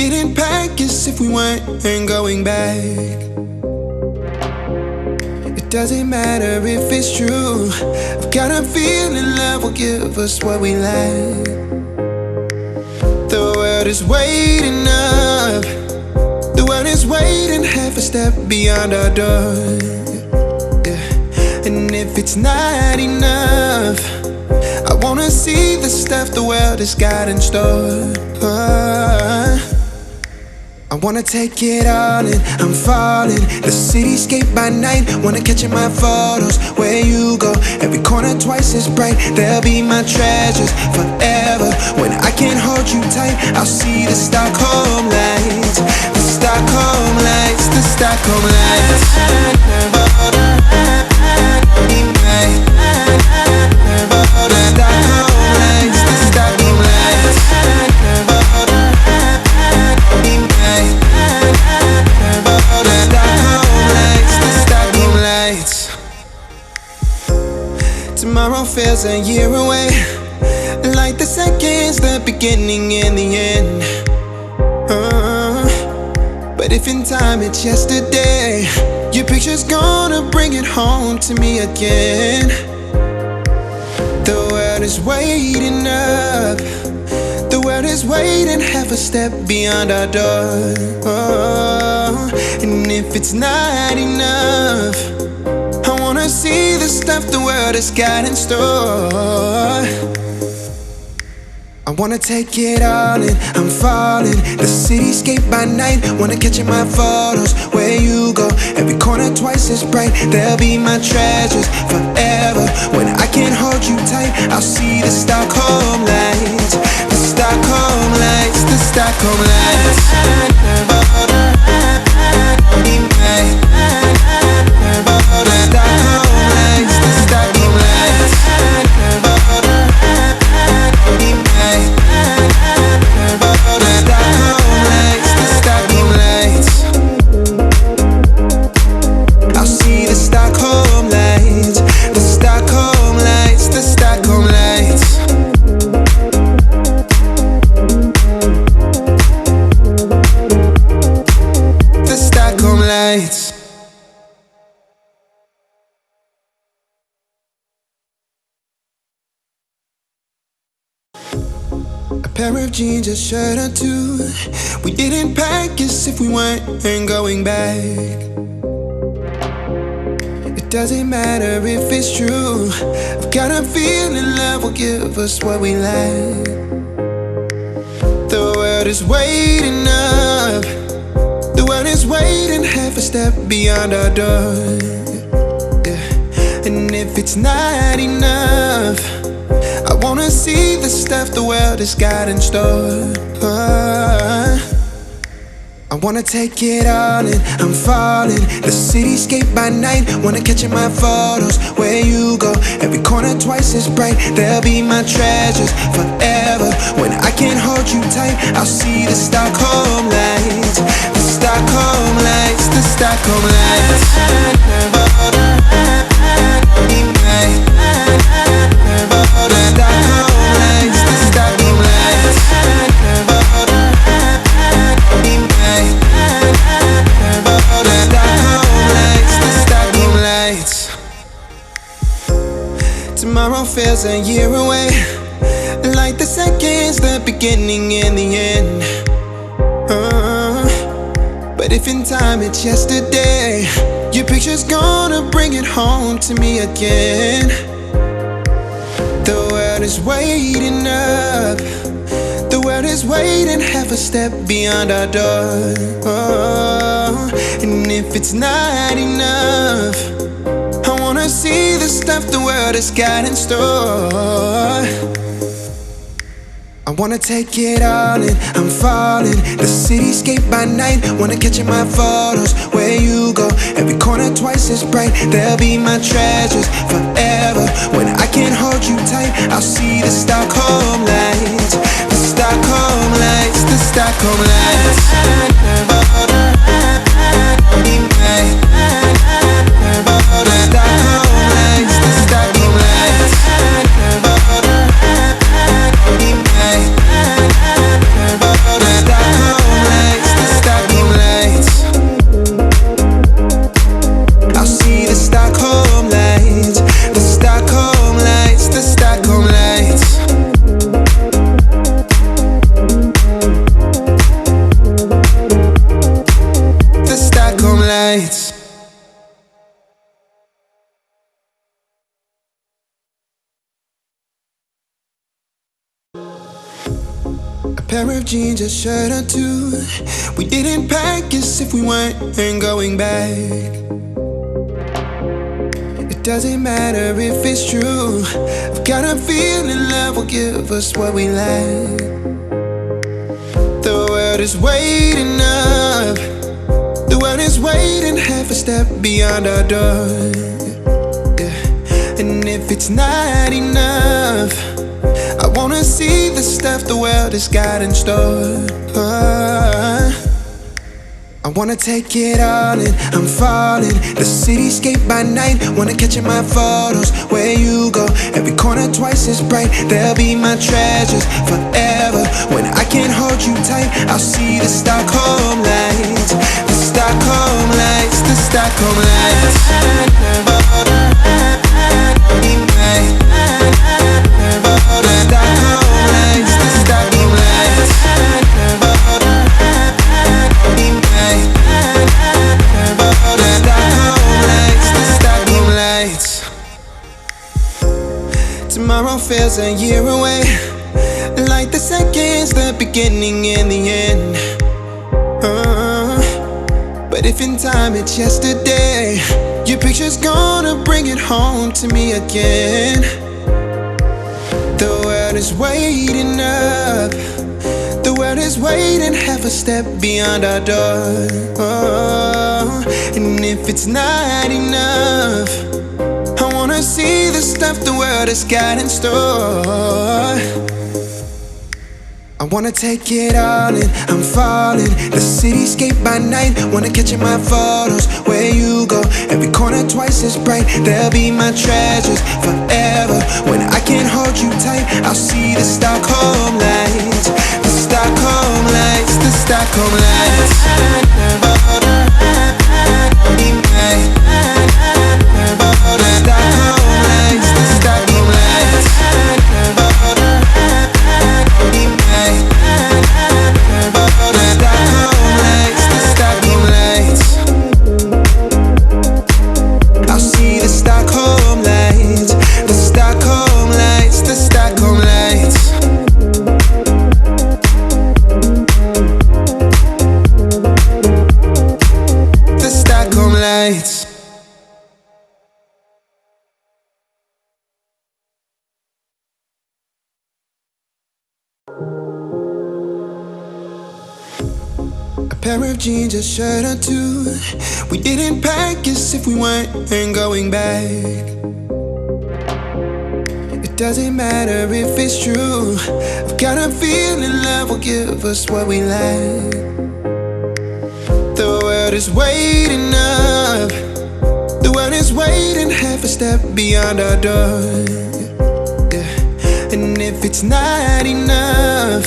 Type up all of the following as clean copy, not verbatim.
didn't pack as if we weren't going back. It doesn't matter if it's true. I've got a feeling love will give us what we lack. The world is waiting up. The world is waiting half a step beyond our door. Yeah. And if it's not enough, I wanna see the stuff the world has got in store. I wanna take it all in, I'm falling. The cityscape by night, wanna catch in my photos. Where you go, every corner twice as bright. They'll be my treasures forever. When I can't hold you tight, I'll see the Stockholm lights. The Stockholm lights, the Stockholm lights. The Stockholm lights, the Stockholm lights. Tomorrow feels a year away, like the seconds, the beginning and the end. But if in time it's yesterday, your picture's gonna bring it home to me again. The world is waiting up. The world is waiting half a step beyond our door. And if it's not enough, I wanna see the stuff the world has got in store. I wanna take it all in, I'm falling. The cityscape by night, wanna catch in my photos. Where you go, every corner twice as bright. They'll be my treasures forever. When I can't hold you tight, I'll see the Stockholm lights. The Stockholm lights, the Stockholm lights. Pair of jeans, a shirt or two. We didn't pack as if we weren't going back. It doesn't matter if it's true. I've got a feeling love will give us what we lack. The world is waiting up. The world is waiting half a step beyond our door. Yeah. And if it's not enough, I wanna see the stuff the world has got in store. I wanna take it all in, I'm falling. The cityscape by night, wanna catch in my photos. Where you go, every corner twice as bright. They'll be my treasures forever. When I can't hold you tight, I'll see the Stockholm lights. The Stockholm lights, the Stockholm lights. Tomorrow feels a year away, like the seconds, the beginning and the end. But if in time it's yesterday, your picture's gonna bring it home to me again. The world is waiting up. The world is waiting half a step beyond our door. And if it's not enough, I wanna see the stuff the world has got in store. I wanna take it all in, I'm falling. The cityscape by night, wanna catch in my photos. Where you go, every corner twice as bright. They'll be my treasures forever. When I can't hold you tight, I'll see the Stockholm lights. The Stockholm lights, the Stockholm lights. Stockholm lights. pair of jeans, a shirt or two. We didn't pack as if we weren't going back. It doesn't matter if it's true. I've got a feeling love will give us what we lack. The world is waiting up. The world is waiting half a step beyond our door. Yeah. And if it's not enough, I wanna see the stuff the world has got in store. I wanna take it all in, I'm falling. The cityscape by night, wanna catch in my photos. Where you go, every corner twice as bright. They'll be my treasures forever. When I can't hold you tight, I'll see the Stockholm lights. The Stockholm lights, the Stockholm lights. Tomorrow feels a year away, like the seconds, the beginning and the end. But if in time it's yesterday, your picture's gonna bring it home to me again. The world is waiting up. The world is waiting half a step beyond our door. And if it's not enough, I wanna see the stuff the world has got in store. I wanna take it all in, I'm falling. The cityscape by night, wanna catch in my photos. Where you go, every corner twice as bright. They'll be my treasures forever. When I can't hold you tight, I'll see the Stockholm lights. The Stockholm lights, the Stockholm lights. Pair of jeans, a shirt or two. We didn't pack as if we weren't going back. It doesn't matter if it's true. I've got a feeling love will give us what we lack. The world is waiting up. The world is waiting half a step beyond our door. Yeah. And if it's not enough,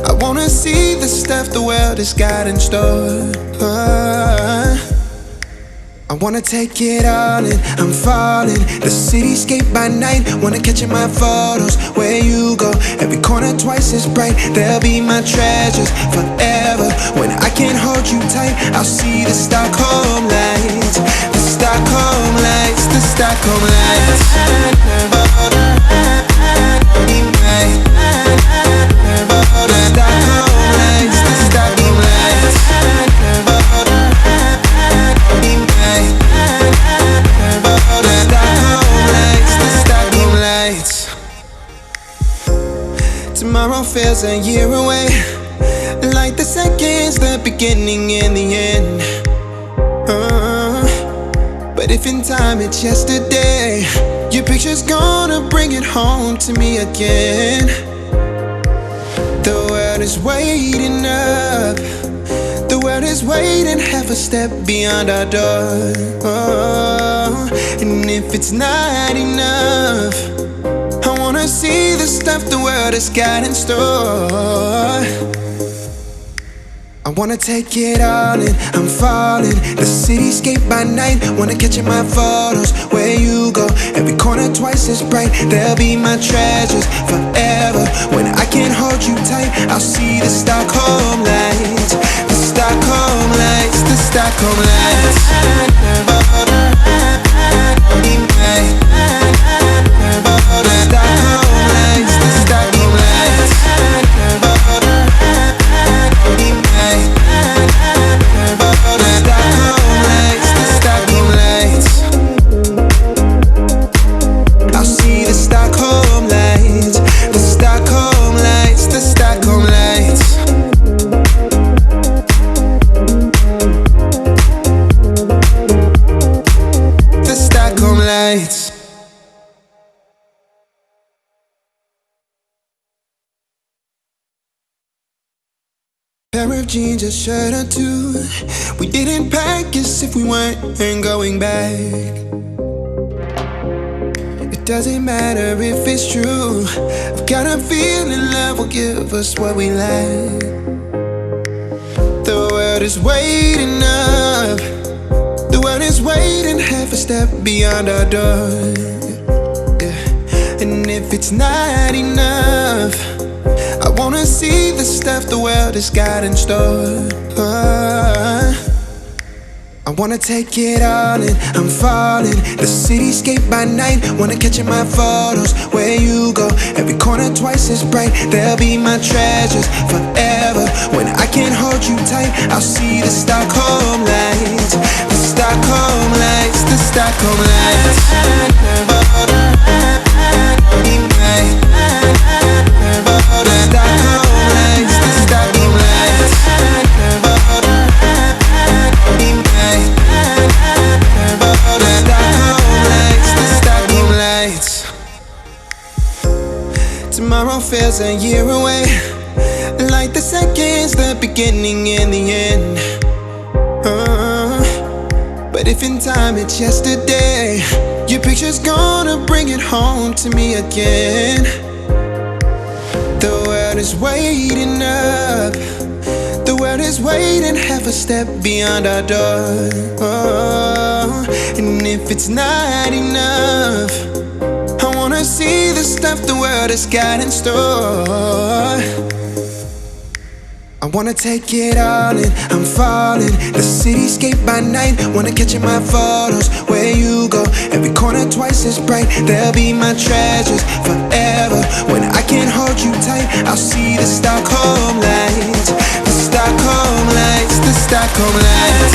I wanna see the stuff the world has got in store. I wanna take it all in, I'm falling. The cityscape by night, wanna catch in my photos. Where you go, every corner twice as bright. They'll be my treasures forever. When I can't hold you tight, I'll see the Stockholm lights. The Stockholm lights, the Stockholm lights. Tomorrow feels a year away, like the seconds, the beginning and the end. But if in time it's yesterday, your picture's gonna bring it home to me again. The world is waiting up. The world is waiting half a step beyond our door. And if it's not enough, I wanna see the stuff the world has got in store. I wanna take it all in, I'm falling. The cityscape by night, wanna catch in my photos. Where you go, every corner twice as bright. They'll be my treasures forever. When I can't hold you tight, I'll see the Stockholm lights. The Stockholm lights, the Stockholm lights. The Stockholm lights, the Stockholm lights. Pair of jeans, a shirt or two. We didn't pack as if we weren't going back. It doesn't matter if it's true. I've got a feeling love will give us what we lack. The world is waiting up. The world is waiting half a step beyond our door. Yeah. And if it's not enough, I wanna see the stuff the world has got in store. I wanna take it all in, I'm falling. The cityscape by night, wanna catch in my photos. Where you go, every corner twice as bright. They'll be my treasures forever. When I can't hold you tight, I'll see the Stockholm lights. The Stockholm lights, the Stockholm lights. Tomorrow feels a year away, like the seconds, the beginning and the end. But if in time it's yesterday, your picture's gonna bring it home to me again. The world is waiting up. The world is waiting half a step beyond our door. And if it's not enough, I wanna see the stuff the world has got in store. I wanna take it all in, I'm falling. The cityscape by night, wanna catch in my photos. Where you go, every corner twice as bright. They'll be my treasures forever. When I can't hold you tight, I'll see the Stockholm lights. The Stockholm lights, the Stockholm lights.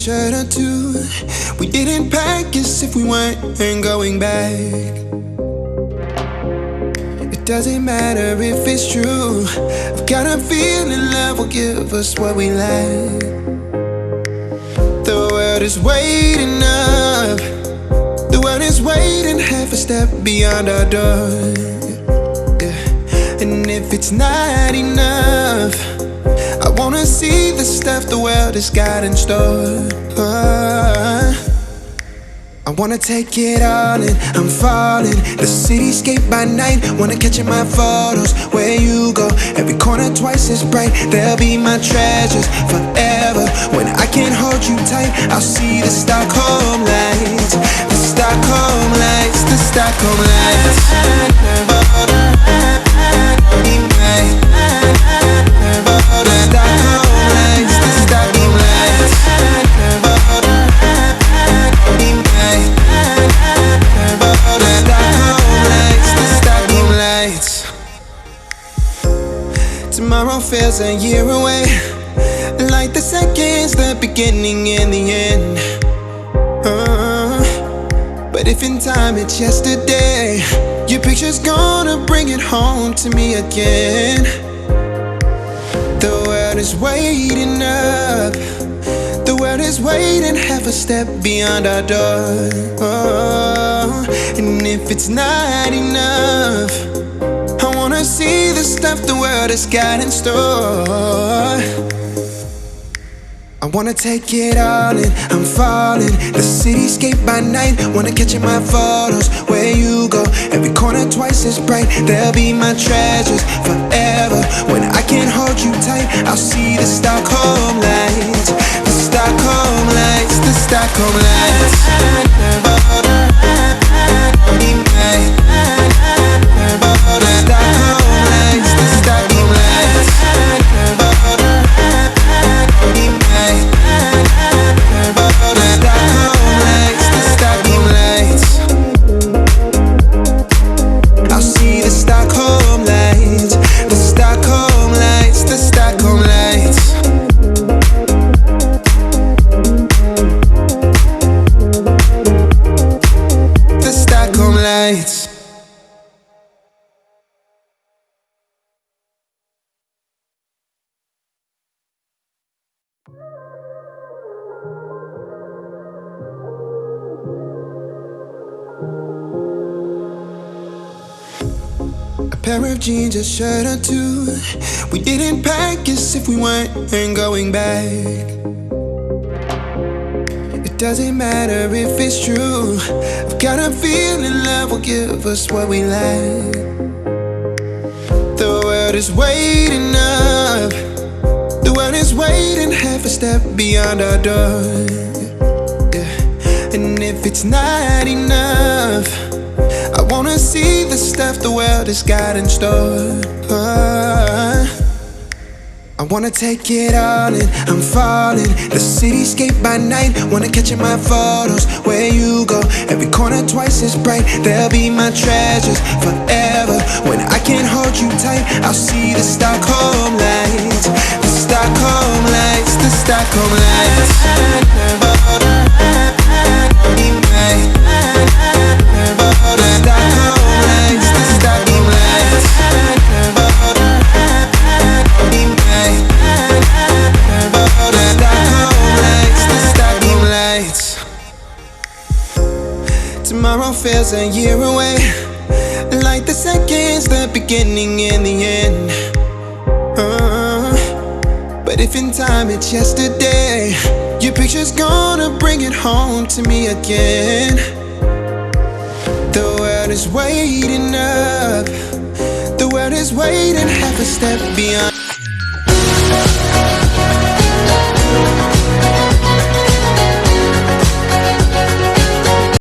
Shirt or two. We didn't pack as if we weren't going back. It doesn't matter if it's true. I've got a feeling love will give us what we lack. The world is waiting up. The world is waiting half a step beyond our door. Yeah. And if it's not enough, I wanna see the stuff the world has got in store. I wanna take it all in, I'm falling. The cityscape by night, wanna catch in my photos. Where you go, every corner twice as bright. They'll be my treasures forever. When I can't hold you tight, I'll see the Stockholm lights. The Stockholm lights, the Stockholm lights. Tomorrow feels a year away, like the seconds, the beginning and the end. But if in time it's yesterday, your picture's gonna bring it home to me again. The world is waiting up. The world is waiting half a step beyond our door. And if it's not enough, I wanna see the stuff the world has got in store. I wanna take it all in, I'm falling. The cityscape by night, wanna catch in my photos. Where you go, every corner twice as bright. They'll be my treasures forever. When I can't hold you tight, I'll see the Stockholm lights. The Stockholm lights, the Stockholm lights. Stockholm lights. A pair of jeans, a shirt or two. We didn't pack as if we weren't going back. It doesn't matter if it's true. I've got a feeling love will give us what we lack. The world is waiting up. The world is waiting half a step beyond our door. Yeah. And if it's not enough, I wanna see the stuff the world has got in store. I wanna take it all in, I'm falling. The cityscape by night, wanna catch in my photos. Where you go, every corner twice as bright. They'll be my treasures forever. When I can't hold you tight, I'll see the Stockholm lights. The Stockholm lights, the Stockholm lights. Tomorrow feels a year away, like the seconds, the beginning and the end. But if in time it's yesterday, your picture's gonna bring it home to me again. The world is waiting up. The world is waiting half a step beyond.